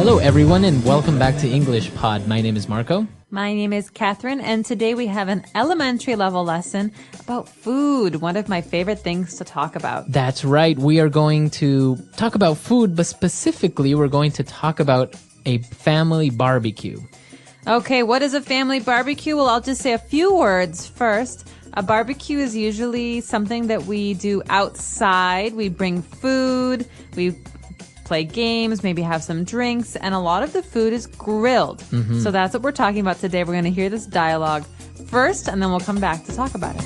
Hello, everyone, and welcome back to English Pod. My name is Marco. My name is Catherine, and today we have an elementary level lesson about food, one of my favorite things to talk about. That's right. We are going to talk about food, but specifically, we're going to talk about a family barbecue. Okay, what is a family barbecue? Well, I'll just say a few words first. A barbecue is usually something that we do outside. We bring food, we play games, maybe have some drinks, and a lot of the food is grilled. So that's what we're talking about today. We're going to hear this dialogue first, and then we'll come back to talk about it.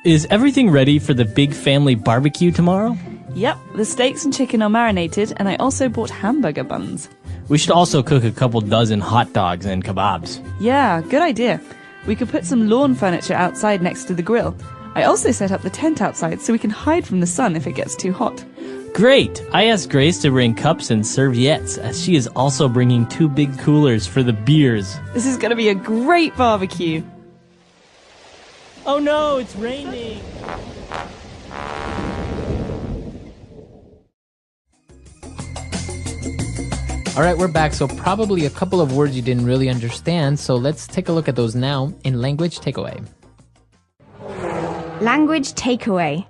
Is everything ready for the big family barbecue tomorrow? Yep, the steaks and chicken are marinated, and I also bought hamburger buns. We should also cook a couple dozen hot dogs and kebabs. Yeah, good idea. We could put some lawn furniture outside next to the grill. I also set up the tent outside so we can hide from the sun if it gets too hot. Great! I asked Grace to bring cups and serviettes, as she is also bringing 2 big coolers for the beers. This is going to be a great barbecue. Oh no, it's raining! All right, we're back. So probably a couple of words you didn't really understand. So let's take a look at those now in Language Takeaway. Language takeaway.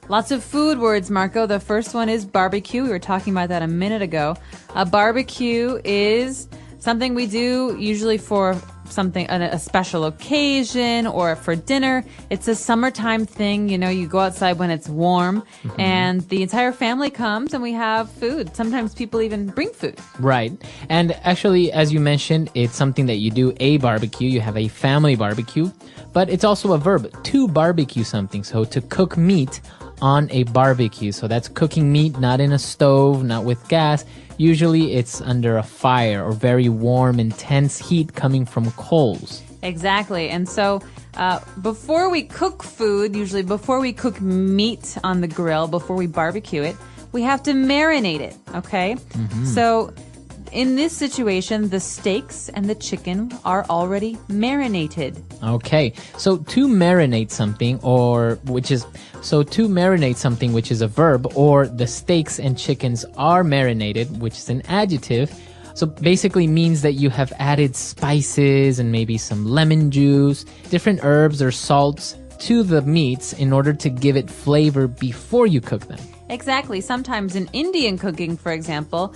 Lots of food words, Marco. The first one is barbecue. We were talking about that a minute ago. A barbecue is something we do usually for something, a special occasion or for dinner. It's a summertime thing. You know, you go outside when it's warm and the entire family comes and we have food. Sometimes people even bring food. Right. And actually, as you mentioned, it's something that you do a barbecue. You have a family barbecue, but it's also a verb to barbecue something. So to cook meat on a barbecue. So that's cooking meat, not in a stove, not with gas. Usually it's under a fire or very warm, intense heat coming from coals. Exactly. And so before we cook food, usually before we cook meat on the grill, before we barbecue it, we have to marinate it, okay? So in this situation, the steaks and the chicken are already marinated. Okay. So to marinate something which is a verb, or the steaks and chickens are marinated, which is an adjective. So basically means that you have added spices and maybe some lemon juice, different herbs or salts to the meats in order to give it flavor before you cook them. Exactly. Sometimes in Indian cooking, for example,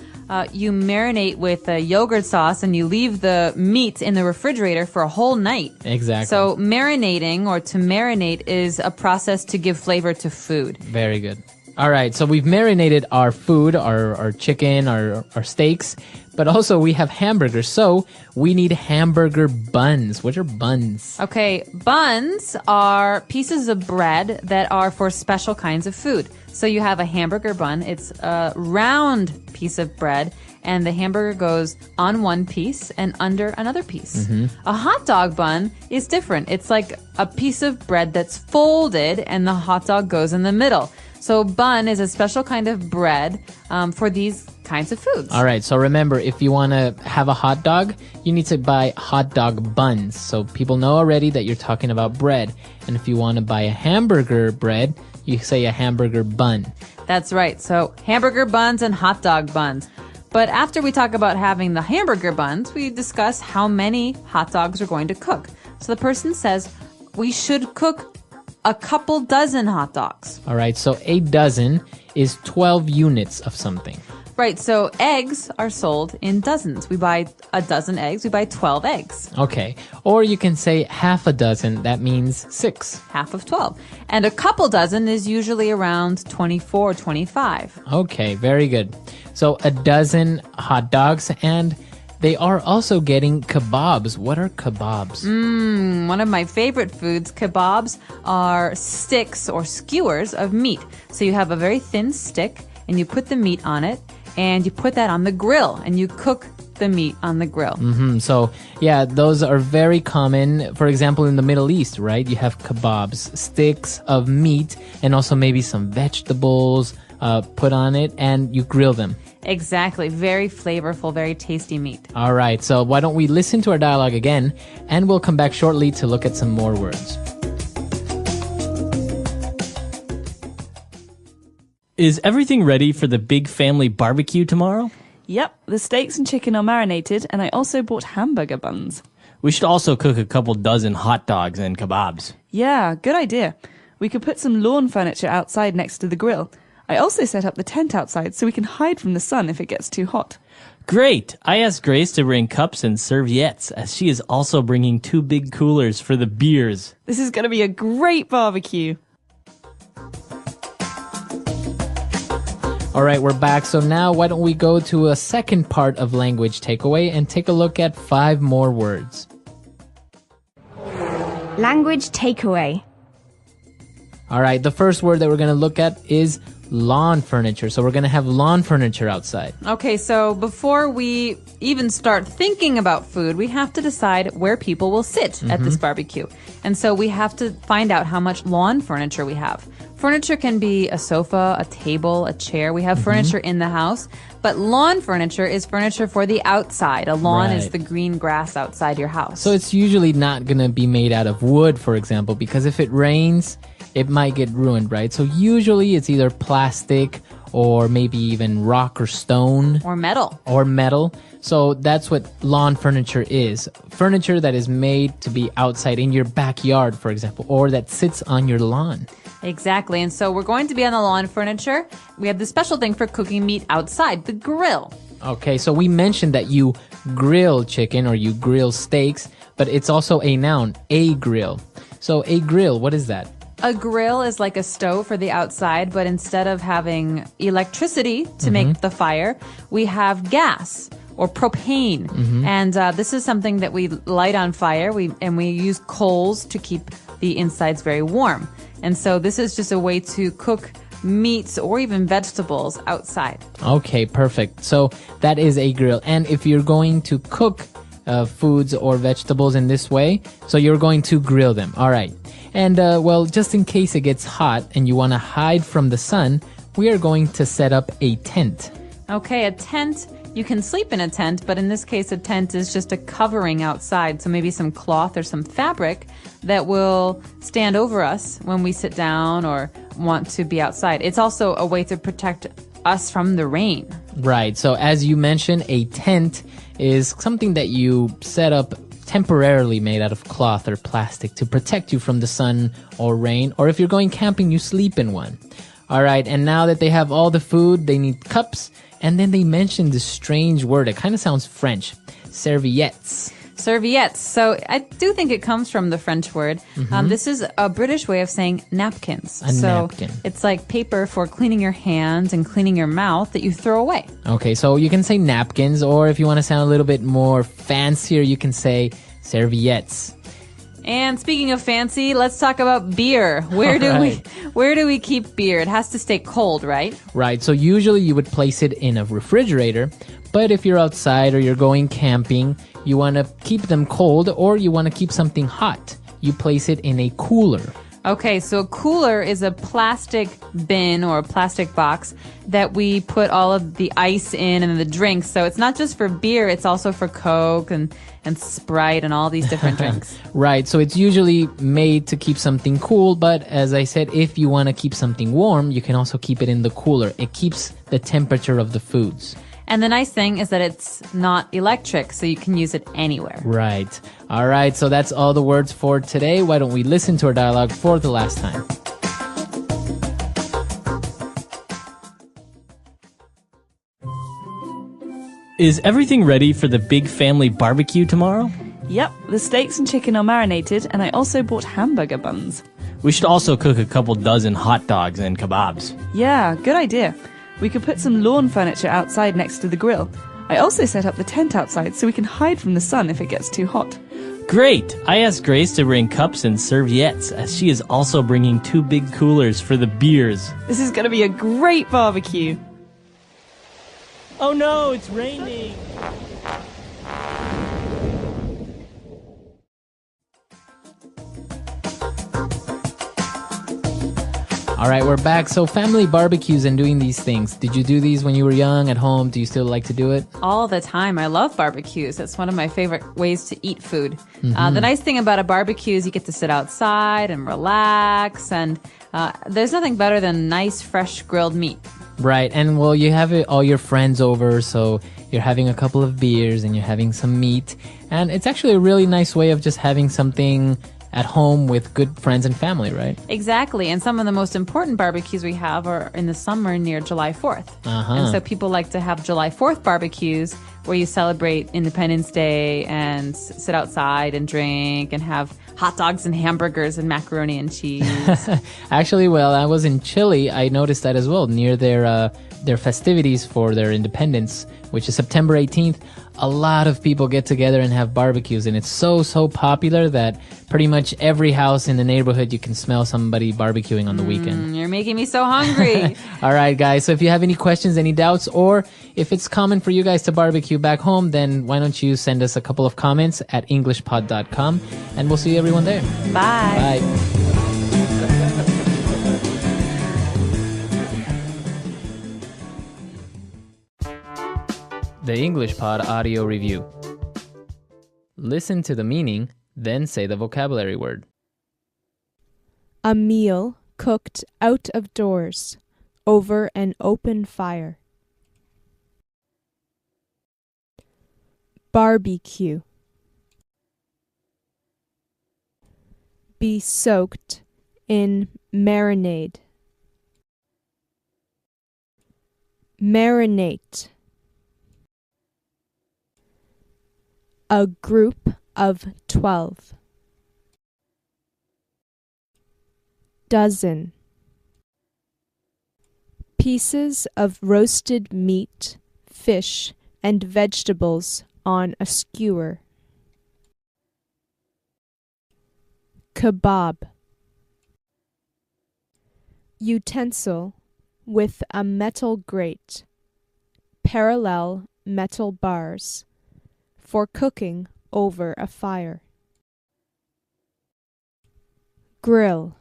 you marinate with a yogurt sauce and you leave the meat in the refrigerator for a whole night. Exactly. So marinating or to marinate is a process to give flavor to food. Very good. All right. So we've marinated our food, our chicken, our steaks, but also we have hamburgers. So we need hamburger buns. What are buns? Okay. Buns are pieces of bread that are for special kinds of food. So you have a hamburger bun. It's a round piece of bread, and the hamburger goes on one piece and under another piece. A hot dog bun is different. It's like a piece of bread that's folded, and the hot dog goes in the middle. So bun is a special kind of bread for these kinds of foods. All right. So remember, if you want to have a hot dog, you need to buy hot dog buns. So people know already that you're talking about bread. And if you want to buy a hamburger bread, you say a hamburger bun. That's right. So hamburger buns and hot dog buns. But after we talk about having the hamburger buns, we discuss how many hot dogs we're going to cook. So the person says we should cook a couple dozen hot dogs. All right. So a dozen is 12 units of something. Right, so eggs are sold in dozens. We buy a dozen eggs, we buy 12 eggs. Okay. Or you can say half a dozen. That means 6. Half of 12. And a couple dozen is usually around 24, 25. Okay, very good. So a dozen hot dogs, and they are also getting kebabs. What are kebabs? One of my favorite foods. Kebabs are sticks or skewers of meat. So you have a very thin stick, and you put the meat on it, and you put that on the grill, and you cook the meat on the grill. So, yeah, those are very common. For example, in the Middle East, right? You have kebabs, sticks of meat, and also maybe some vegetables put on it, and you grill them. Exactly. Very flavorful, very tasty meat. All right. So why don't we listen to our dialogue again, and we'll come back shortly to look at some more words. Is everything ready for the big family barbecue tomorrow? Yep, the steaks and chicken are marinated, and I also bought hamburger buns. We should also cook a couple dozen hot dogs and kebabs. Yeah, good idea. We could put some lawn furniture outside next to the grill. I also set up the tent outside so we can hide from the sun if it gets too hot. Great! I asked Grace to bring cups and serviettes, as she is also bringing 2 big coolers for the beers. This is going to be a great barbecue. All right, we're back. So now why don't we go to a second part of language takeaway and take a look at 5 more words. Language takeaway. All right, the first word that we're going to look at is lawn furniture. So we're going to have lawn furniture outside. Okay, so before we even start thinking about food, we have to decide where people will sit at this barbecue. And so we have to find out how much lawn furniture we have. Furniture can be a sofa, a table, a chair. We have furniture in the house, but lawn furniture is furniture for the outside. A lawn is Right. the green grass outside your house. So it's usually not going to be made out of wood, for example, because if it rains, it might get ruined, right? So usually it's either plastic or maybe even rock or stone. or metal. Or metal. So that's what lawn furniture is. Furniture that is made to be outside in your backyard, for example, or that sits on your lawn. Exactly. And so we're going to be on the lawn furniture. We have this special thing for cooking meat outside, the grill. Okay, so we mentioned that you grill chicken or you grill steaks, but it's also a noun, a grill. So a grill, what is that? A grill is like a stove for the outside, but instead of having electricity to make the fire, we have gas or propane. And this is something that we light on fire. We use coals to keep the insides very warm. And so this is just a way to cook meats or even vegetables outside. Okay, perfect. So that is a grill. And if you're going to cook foods or vegetables in this way, so you're going to grill them. All right. And well, just in case it gets hot and you want to hide from the sun, we are going to set up a tent. Okay, a tent. You can sleep in a tent, but in this case, a tent is just a covering outside. So maybe some cloth or some fabric that will stand over us when we sit down or want to be outside. It's also a way to protect us from the rain. Right. So as you mentioned, a tent is something that you set up temporarily made out of cloth or plastic to protect you from the sun or rain. Or if you're going camping, you sleep in one. All right. And now that they have all the food, they need cups. And then they mentioned this strange word. It kind of sounds French. Serviettes. Serviettes. So I do think it comes from the French word. This is a British way of saying napkins. A napkin. It's like paper for cleaning your hands and cleaning your mouth that you throw away. Okay, so you can say napkins, or if you want to sound a little bit more fancier, you can say serviettes. And speaking of fancy, let's talk about beer. Where do we keep beer? It has to stay cold, right? Right, so usually you would place it in a refrigerator, but if you're outside or you're going camping, you want to keep them cold or you want to keep something hot. You place it in a cooler. Okay, so a cooler is a plastic bin or a plastic box that we put all of the ice in and the drinks. So it's not just for beer, it's also for Coke and Sprite and all these different drinks. Right, so it's usually made to keep something cool, but as I said, if you want to keep something warm, you can also keep it in the cooler. It keeps the temperature of the foods. And the nice thing is that it's not electric, so you can use it anywhere. Right. All right, so that's all the words for today. Why don't we listen to our dialogue for the last time? Is everything ready for the big family barbecue tomorrow? Yep, the steaks and chicken are marinated, and I also bought hamburger buns. We should also cook a couple dozen hot dogs and kebabs. Yeah, good idea. We could put some lawn furniture outside next to the grill. I also set up the tent outside so we can hide from the sun if it gets too hot. Great! I asked Grace to bring cups and serviettes, as she is also bringing 2 big coolers for the beers. This is going to be a great barbecue. Oh no, it's raining! All right, we're back. So family barbecues and doing these things. Did you do these when you were young at home? Do you still like to do it? All the time. I love barbecues. It's one of my favorite ways to eat food. The nice thing about a barbecue is you get to sit outside and relax, and there's nothing better than nice, fresh grilled meat. Right. And well, you have all your friends over, so you're having a couple of beers and you're having some meat. And it's actually a really nice way of just having something at home with good friends and family, right? Exactly. And some of the most important barbecues we have are in the summer near July 4th. And so people like to have July 4th barbecues where you celebrate Independence Day and sit outside and drink and have hot dogs and hamburgers and macaroni and cheese. Actually, well, I was in Chile. I noticed that as well. Near their festivities for their independence, which is September 18th, a lot of people get together and have barbecues, and it's so popular that pretty much every house in the neighborhood you can smell somebody barbecuing on the weekend. You're making me so hungry. All right, guys. So if you have any questions, any doubts, or if it's common for you guys to barbecue back home, then why don't you send us a couple of comments at englishpod.com, and we'll see everyone there. Bye. Bye. The English Pod Audio Review. Listen to the meaning, then say the vocabulary word. A meal cooked out of doors over an open fire. Barbecue. Be soaked in marinade. Marinate. A group of 12. Dozen. Pieces of roasted meat, fish, and vegetables on a skewer. Kebab. Utensil with a metal grate. Parallel metal bars for cooking over a fire. Grill.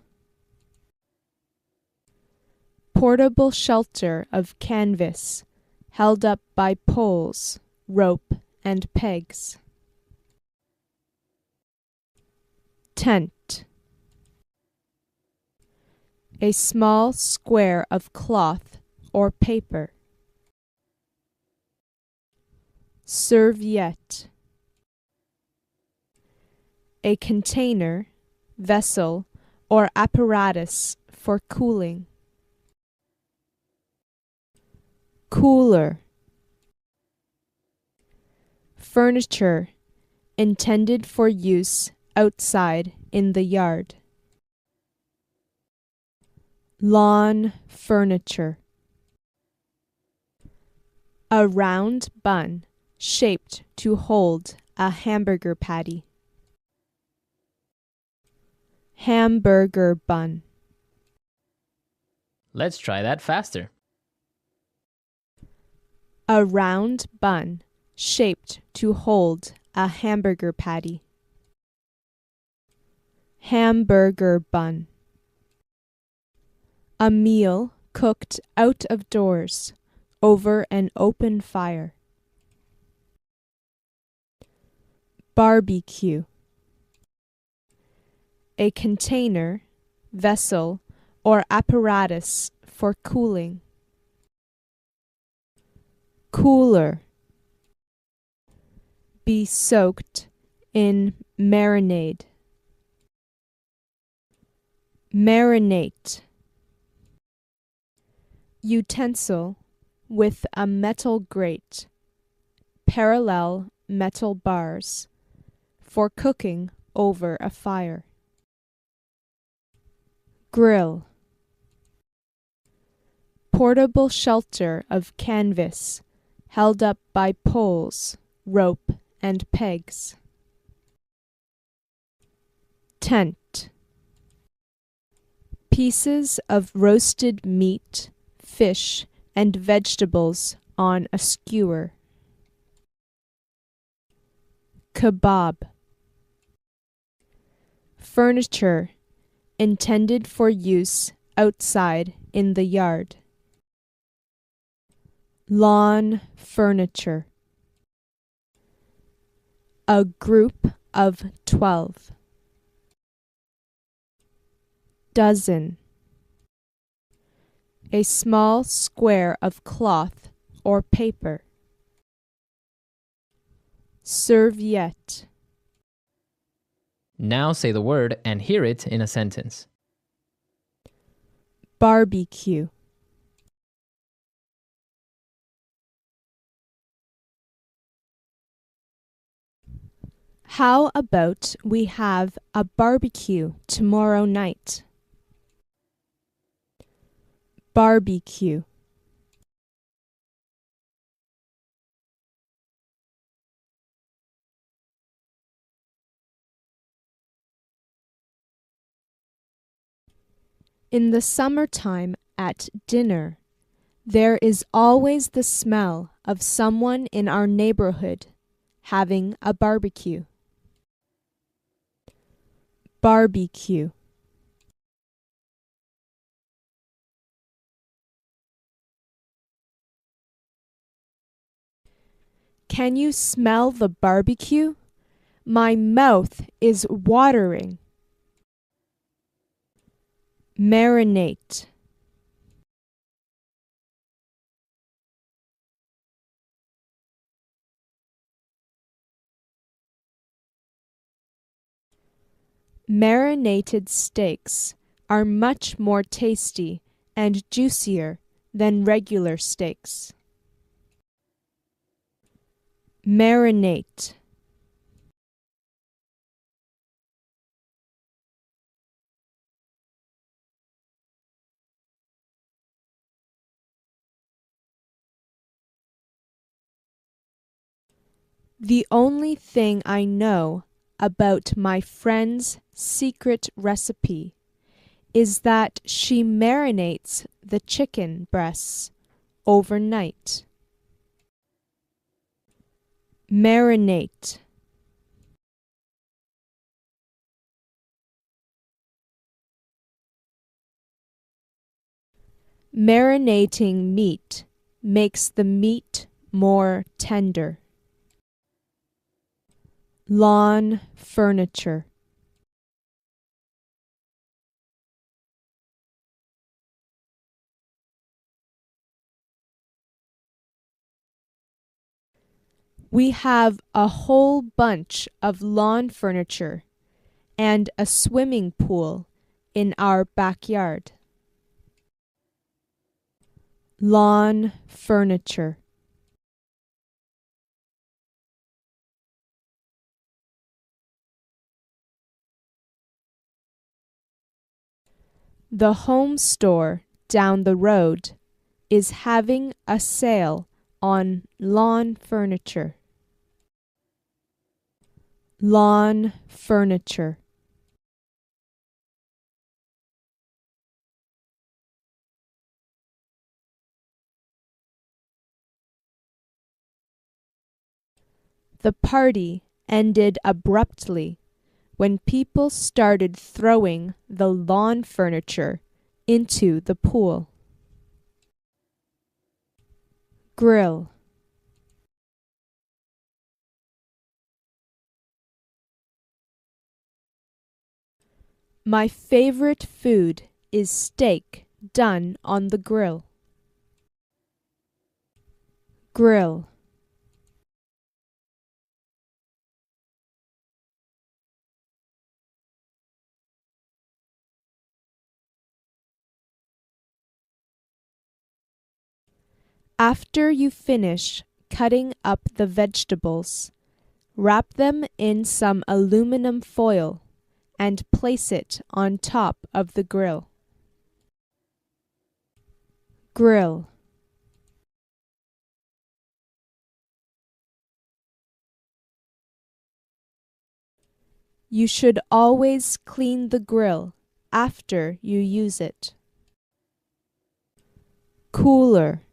Portable shelter of canvas held up by poles, rope, and pegs. Tent. A small square of cloth or paper. Serviette. A container, vessel, or apparatus for cooling. Cooler. Furniture intended for use outside in the yard. Lawn furniture. A round bun shaped to hold a hamburger patty. Hamburger bun. Let's try that faster. A round bun shaped to hold a hamburger patty. Hamburger bun. A meal cooked out of doors over an open fire. Barbecue. A container, vessel, or apparatus for cooling. Cooler. Be soaked in marinade. Marinate. Utensil with a metal grate. Parallel metal bars for cooking over a fire. Grill. Portable shelter of canvas held up by poles, rope, and pegs. Tent. Pieces of roasted meat, fish, and vegetables on a skewer. Kebab. Furniture intended for use outside in the yard. Lawn furniture. A group of 12. Dozen. A small square of cloth or paper. Serviette. Now say the word and hear it in a sentence. Barbecue. How about we have a barbecue tomorrow night? Barbecue. In the summertime at dinner, there is always the smell of someone in our neighborhood having a barbecue. Barbecue. Can you smell the barbecue? My mouth is watering. Marinate. Marinated steaks are much more tasty and juicier than regular steaks. Marinate. The only thing I know about my friend's secret recipe is that she marinates the chicken breasts overnight. Marinate. Marinating meat makes the meat more tender. Lawn furniture. We have a whole bunch of lawn furniture and a swimming pool in our backyard. Lawn furniture. The home store down the road is having a sale on lawn furniture. Lawn furniture. The party ended abruptly when people started throwing the lawn furniture into the pool. Grill. My favorite food is steak done on the grill. Grill. After you finish cutting up the vegetables, wrap them in some aluminum foil and place it on top of the grill. Grill. You should always clean the grill after you use it. Cooler.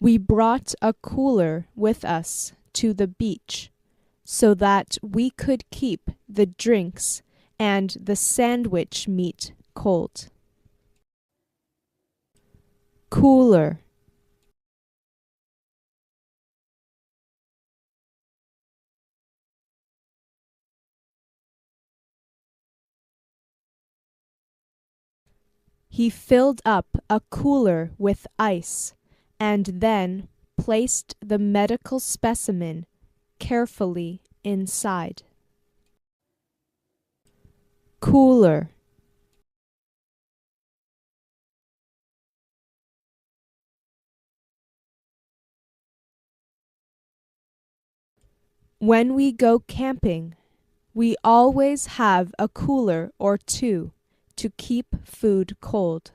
We brought a cooler with us to the beach so that we could keep the drinks and the sandwich meat cold. Cooler. He filled up a cooler with ice and then placed the medical specimen carefully inside. Cooler. When we go camping, we always have a cooler or two to keep food cold.